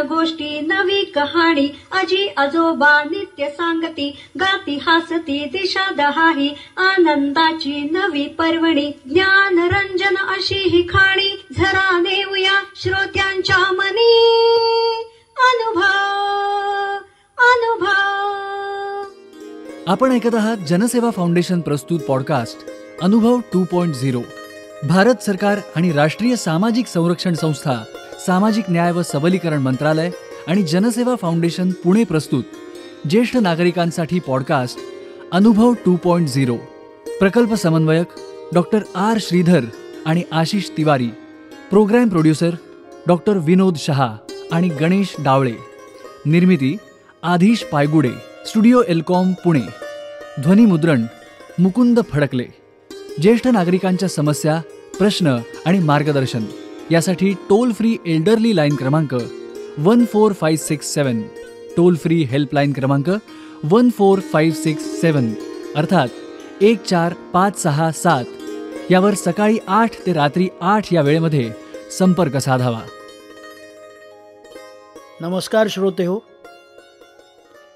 गोष्टी नवी कहाणी आजी आजोबा नित्य सांगती गाती हसती दिशा दहाही आनंदाची नवी पर्वणी ज्ञान रंजन अशी ही खाणी झरा नेऊया श्रोत्यांच्या मनी अनुभव अनुभव. आपण ऐकत आहात जनसेवा फाउंडेशन प्रस्तुत पॉडकास्ट अनुभव 2.0. भारत सरकार आणि राष्ट्रीय सामाजिक संरक्षण संस्था, सामाजिक न्याय व सबलीकरण मंत्रालय आणि जनसेवा फाउंडेशन पुणे प्रस्तुत ज्येष्ठ नागरिकांसाठी पॉडकास्ट अनुभव 2.0. प्रकल्प समन्वयक डॉक्टर आर श्रीधर आणि Ashish Tiwari, programme producer doctor Vinod Shah आणि गणेश डावळे, निर्मिती आधीश पायगुडे, स्टुडिओ एल्कॉम पुणे, ध्वनिमुद्रण मुकुंद फडकले. ज्येष्ठ नागरिकांच्या समस्या, प्रश्न आणि मार्गदर्शन यासाठी टोल फ्री एल्डरली लाईन क्रमांक 14567, टोल फ्री हेल्पलाईन क्रमांक 14567 अर्थात 14567 यावर सकाळी 8 ते रात्री 8 या वेळेमध्ये संपर्क साधावा. नमस्कार श्रोते हो,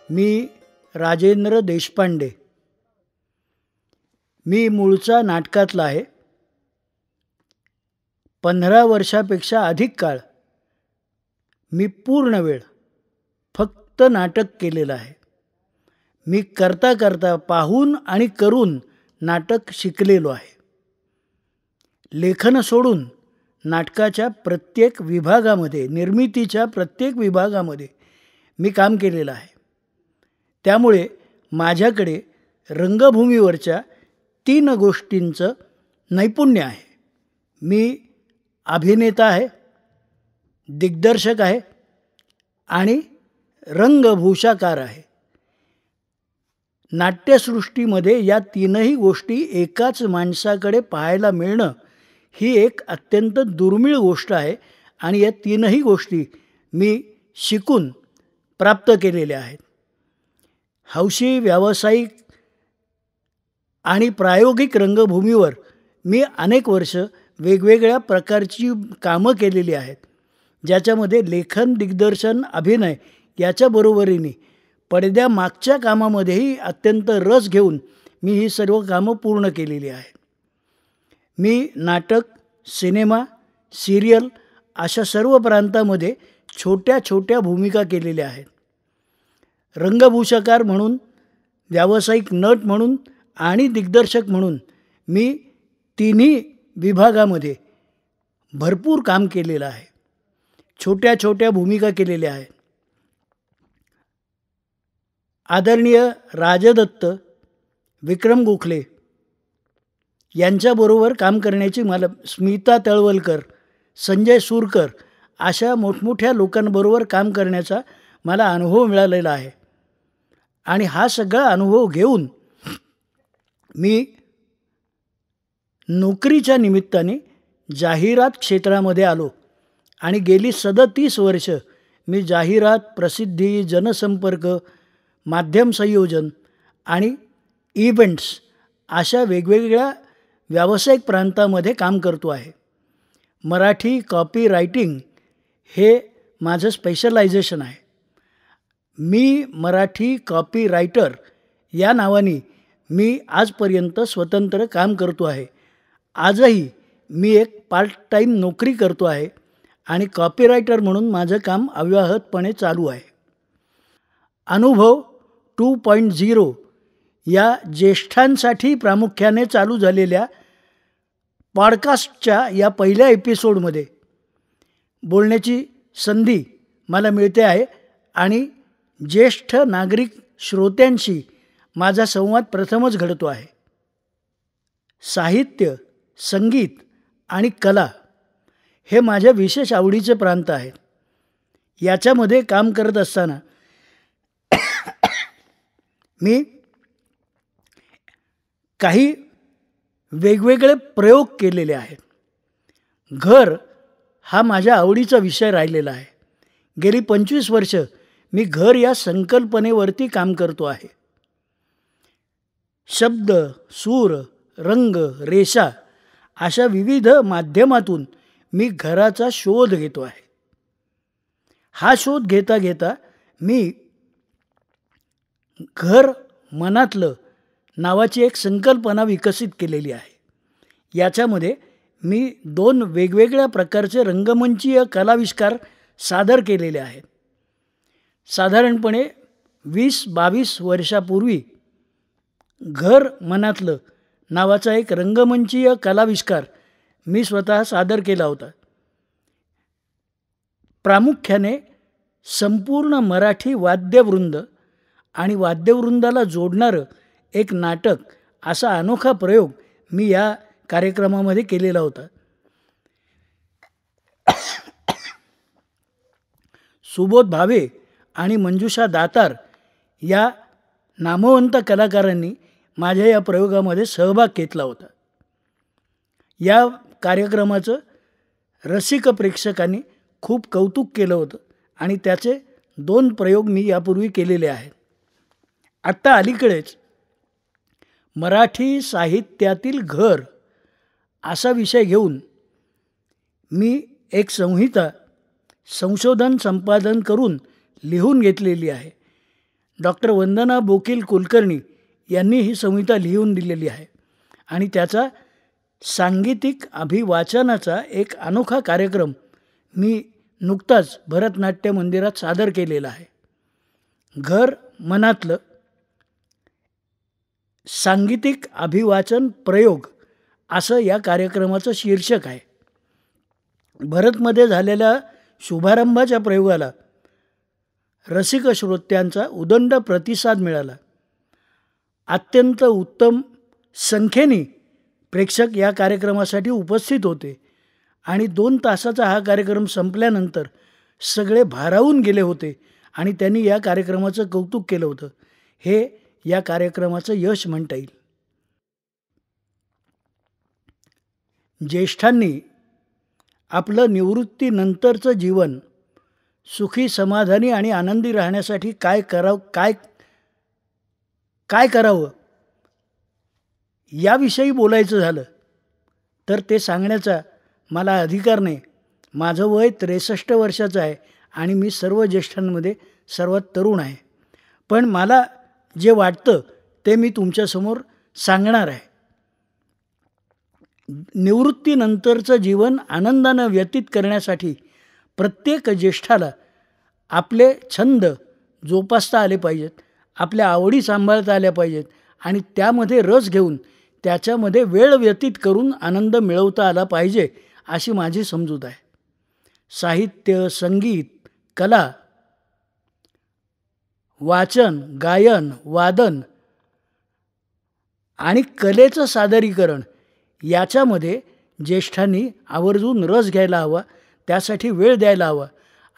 मी राजेंद्र देशपांडे. मी मूळचा नाटकातला आहे. 15 वर्षापेक्षा अधिक काळ मी पूर्ण वेळ फक्त नाटक केलेलं आहे. मी करता करता पाहून आणि करून नाटक शिकलेलो आहे. लेखन सोडून नाटकाच्या प्रत्येक विभागामध्ये, निर्मितीच्या प्रत्येक विभागामध्ये मी काम केलेलं आहे. त्यामुळे माझ्याकडे रंगभूमीवरच्या 3 गोष्टींचं नैपुण्य आहे. मी अभिनेता आहे, दिग्दर्शक आहे आणि रंगभूषाकार आहे. नाट्यसृष्टीमध्ये या 3ही गोष्टी एकाच माणसाकडे पाहायला मिळणं ही एक अत्यंत दुर्मिळ गोष्ट आहे आणि या 3ही गोष्टी मी शिकून प्राप्त केलेल्या आहेत. हौशी, व्यावसायिक आणि प्रायोगिक रंगभूमीवर मी अनेक वर्ष वेगवेगळ्या प्रकारची कामं केलेली आहेत, ज्याच्यामध्ये लेखन, दिग्दर्शन, अभिनय याच्याबरोबरीने पडद्यामागच्या कामामध्येही अत्यंत रस घेऊन मी ही सर्व कामं पूर्ण केलेली आहेत. मी नाटक, सिनेमा, सिरियल अशा सर्व प्रांतामध्ये छोट्या छोट्या भूमिका केलेल्या आहेत. रंगभूषाकार म्हणून, व्यावसायिक नट म्हणून आणि दिग्दर्शक म्हणून मी 3ही विभागामध्ये भरपूर काम केलेलं आहे. छोट्या छोट्या भूमिका केलेल्या आहेत. आदरणीय राजदत्त, विक्रम गोखले यांच्याबरोबर काम करण्याची मला, स्मिता तळवलकर, संजय सुरकर अशा मोठमोठ्या लोकांबरोबर काम करण्याचा मला अनुभव मिळालेला आहे. आणि हा सगळा अनुभव घेऊन मी नोकरीच्या निमित्ताने जाहिरात क्षेत्रामध्ये आलो आणि गेली 37 वर्ष मी जाहिरात, प्रसिद्धी, जनसंपर्क, माध्यम संयोजन आणि इव्हेंट्स अशा वेगवेगळ्या व्यावसायिक प्रांतामध्ये काम करतो आहे. मराठी कॉपी रायटिंग हे माझं स्पेशलायझेशन आहे. मी मराठी कॉपी रायटर या नावाने मी आजपर्यंत स्वतंत्र काम करतो आहे. आजही मी एक पार्ट टाईम नोकरी करतो आहे आणि कॉपीरायटर म्हणून माझं काम अव्याहतपणे चालू आहे. अनुभव 2.0 या ज्येष्ठांसाठी प्रामुख्याने चालू झालेल्या पॉडकास्टच्या या पहिल्या एपिसोडमध्ये बोलण्याची संधी मला मिळते आहे आणि ज्येष्ठ नागरिक श्रोत्यांशी माझा संवाद प्रथमच घडतो आहे. साहित्य, संगीत आणि कला हे माझ्या विशेष आवडीचे प्रांत आहेत. याच्यामध्ये काम करत असताना मी काही वेगवेगळे प्रयोग केलेले आहेत. घर हा माझ्या आवडीचा विषय राहिलेला आहे. गेली 25 वर्ष मी घर या संकल्पनेवरती काम करतो आहे. शब्द, सूर, रंग, रेषा अशा विविध माध्यमातून मी घराचा शोध घेतो आहे. हा शोध घेता घेता मी घर मनातलं नावाची एक संकल्पना विकसित केलेली आहे. याच्यामध्ये मी 2 वेगवेगळ्या प्रकारचे रंगमंचीय कलाविष्कार सादर केलेले आहेत. साधारणपणे 20-22 वर्षापूर्वी घर मनातलं नावाचा एक रंगमंचीय कलाविष्कार मी स्वतः सादर केला होता. प्रामुख्याने संपूर्ण मराठी वाद्यवृंद आणि वाद्यवृंदाला जोडणारं एक नाटक असा अनोखा प्रयोग मी या कार्यक्रमामध्ये केलेला होता. सुबोध भावे आणि मंजुषा दातार या नामवंत कलाकारांनी माझ्या या प्रयोगामध्ये सहभाग घेतला होता. या कार्यक्रमाचं रसिक प्रेक्षकांनी खूप कौतुक केलं होतं आणि त्याचे 2 प्रयोग मी यापूर्वी केलेले आहेत. आत्ता अलीकडेच मराठी साहित्यातील घर असा विषय घेऊन मी एक संहिता संशोधन संपादन करून लिहून घेतलेली आहे. डॉक्टर वंदना बोकील कुलकर्णी यांनी ही संहिता लिहून दिलेली आहे आणि त्याचा सांगीतिक अभिवाचनाचा एक अनोखा कार्यक्रम मी नुकताच भरतनाट्य मंदिरात सादर केलेला आहे. घर मनातलं सांगीतिक अभिवाचन प्रयोग असं या कार्यक्रमाचं शीर्षक आहे. भरतमध्ये झालेल्या शुभारंभाच्या प्रयोगाला रसिक श्रोत्यांचा उदंड प्रतिसाद मिळाला. अत्यंत उत्तम संख्येने प्रेक्षक या कार्यक्रमासाठी उपस्थित होते आणि 2 तासाचा हा कार्यक्रम संपल्यानंतर सगळे भारावून गेले होते आणि त्यांनी या कार्यक्रमाचं कौतुक केलं होतं. हे या कार्यक्रमाचं यश म्हणता येईल. ज्येष्ठांनी आपलं निवृत्तीनंतरचं जीवन सुखी समाधानी आणि आनंदी राहण्यासाठी काय करावं याविषयी बोलायचं झालं तर ते सांगण्याचा मला अधिकार नाही. माझं वय 63 वर्षाचं आहे आणि मी सर्व ज्येष्ठांमध्ये सर्वात तरुण आहे. पण मला जे वाटतं ते मी तुमच्यासमोर सांगणार आहे. निवृत्तीनंतरचं जीवन आनंदानं व्यतीत करण्यासाठी प्रत्येक ज्येष्ठाला आपले छंद जोपासता आले पाहिजेत, आपल्या आवडी सांभाळता आल्या पाहिजेत आणि त्यामध्ये रस घेऊन त्याच्यामध्ये वेळ व्यतीत करून आनंद मिळवता आला पाहिजे अशी माझी समजूत आहे. साहित्य, संगीत, कला, वाचन, गायन, वादन आणि कलेचं सादरीकरण याच्यामध्ये ज्येष्ठांनी आवर्जून रस घ्यायला हवा, त्यासाठी वेळ द्यायला हवा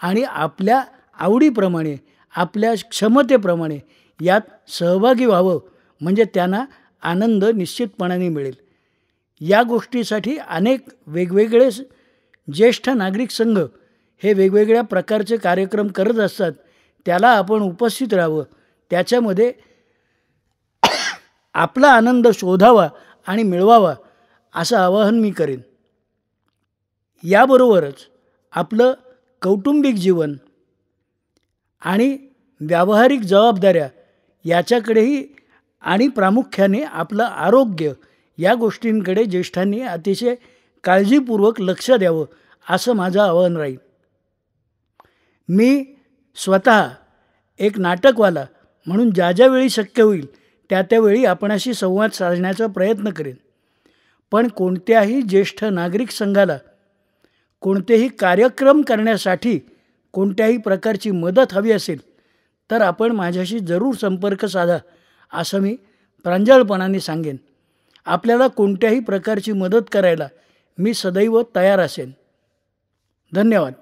आणि आपल्या आवडीप्रमाणे आपल्या क्षमतेप्रमाणे यात सहभागी व्हावं म्हणजे त्यांना आनंद निश्चितपणाने मिळेल. या गोष्टीसाठी अनेक वेगवेगळे ज्येष्ठ नागरिक संघ हे वेगवेगळ्या प्रकारचे कार्यक्रम करत असतात. त्याला आपण उपस्थित राहावं, त्याच्यामध्ये आपला आनंद शोधावा आणि मिळवावा असं आवाहन मी करेन. याबरोबरच आपलं कौटुंबिक जीवन आणि व्यावहारिक जबाबदाऱ्या याच्याकडेही आणि प्रामुख्याने आपलं आरोग्य या गोष्टींकडे ज्येष्ठांनी अतिशय काळजीपूर्वक लक्ष द्यावं असं माझं आवाहन राहील. मी स्वतः एक नाटकवाला म्हणून ज्या ज्यावेळी शक्य होईल त्यावेळी आपणाशी संवाद साधण्याचा प्रयत्न करेन. पण कोणत्याही ज्येष्ठ नागरिक संघाला कोणतेही कार्यक्रम करण्यासाठी कोणत्याही प्रकारची मदत हवी असेल तर आपण माझ्याशी जरूर संपर्क साधा असं मी प्रांजळपणाने सांगेन. आपल्याला कोणत्याही प्रकारची मदत करायला मी सदैव तयार असेन. धन्यवाद.